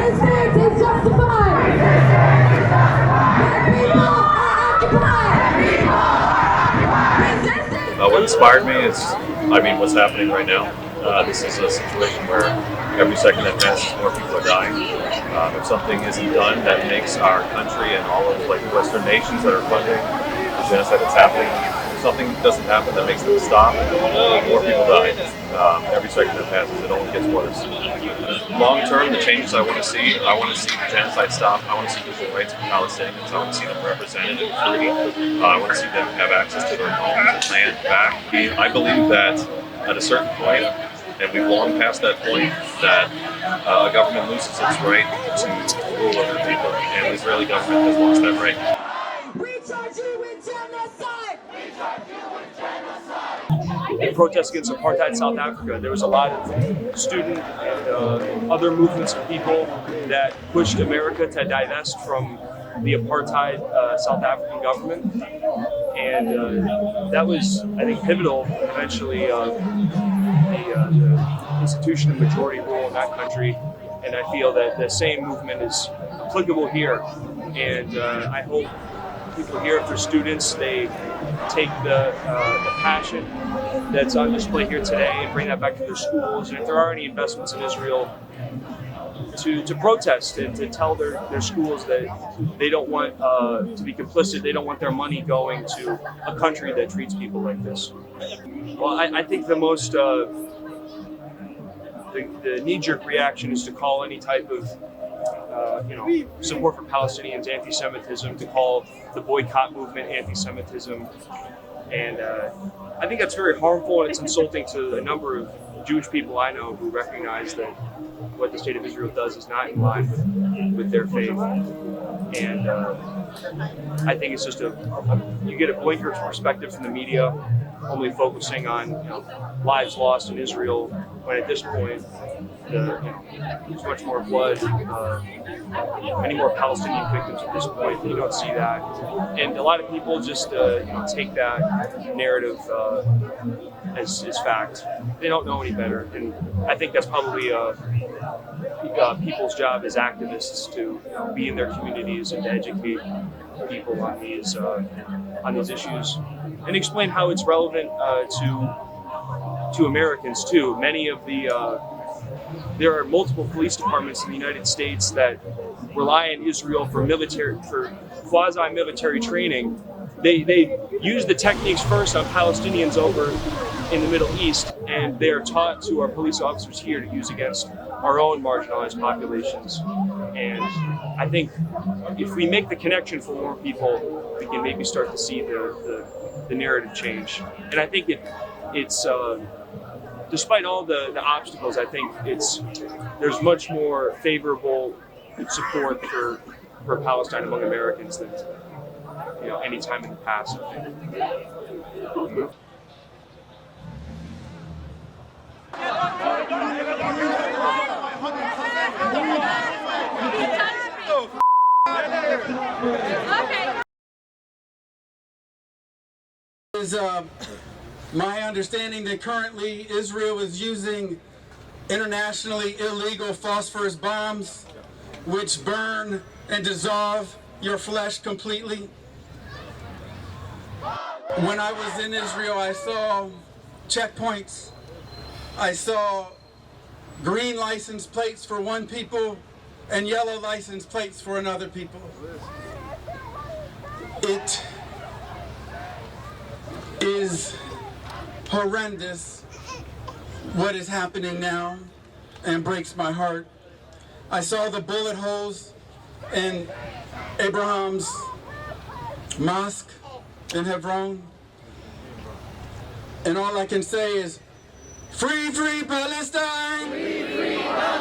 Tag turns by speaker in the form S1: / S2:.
S1: Resistance is justified. People are occupied. Resistance.
S2: What inspired me is, what's happening right now. This is a situation where every second that passes, more people are dying. If something isn't done that makes our country and all of Western nations that are funding the genocide that's happening, if something doesn't happen that makes them stop, more people die. Every second that passes, it only gets worse. Long term, the changes I want to see the genocide stop. I want to see equal rights for Palestinians. I want to see them represented and free. I want to see them have access to their homes and land back. I believe that at a certain point, and we've long passed that point, that a government loses its right to rule over people, and the Israeli government has lost that right.
S1: We charge you with genocide. We charge you with genocide.
S3: In protest against apartheid South Africa, there was a lot of student and other movements of people that pushed America to divest from the apartheid South African government, and that was, I think, pivotal. Eventually, the institution of majority rule in that country, and I feel that the same movement is applicable here. And I hope people here, if they're students, they take the passion that's on display here today and bring that back to their schools. And if there are any investments in Israel, to protest and to tell their schools that they don't want to be complicit, they don't want their money going to a country that treats people like this. Well, I think the most the knee-jerk reaction is to call any type of support for Palestinians anti-Semitism, to call the boycott movement anti-Semitism, and I think that's very harmful, and it's insulting to a number of Jewish people I know who recognize that what the state of Israel does is not in line with their faith. And I think it's just you get a blinkered perspective from the media, only focusing on lives lost in Israel, when at this point there's much more blood, many more Palestinian victims at this point. You don't see that, and a lot of people just take that narrative as fact. They don't know any better, and I think that's probably people's job as activists to be in their communities and to educate people on these issues and explain how it's relevant to Americans too. Many of there are multiple police departments in the United States that rely on Israel for quasi-military training. They use the techniques first on Palestinians over in the Middle East, and they are taught to our police officers here to use against our own marginalized populations. And I think if we make the connection for more people, we can maybe start to see the narrative change. And I think it's despite all the obstacles, I think there's much more favorable support for Palestine among Americans than any time in the past.
S4: Is my understanding that currently Israel is using internationally illegal phosphorus bombs which burn and dissolve your flesh completely. When I was in Israel, I saw checkpoints. I saw green license plates for one people and yellow license plates for another people. It is horrendous what is happening now and breaks my heart. I saw the bullet holes in Abraham's mosque in Hebron, and all I can say is, free, free Palestine! Free, free Palestine!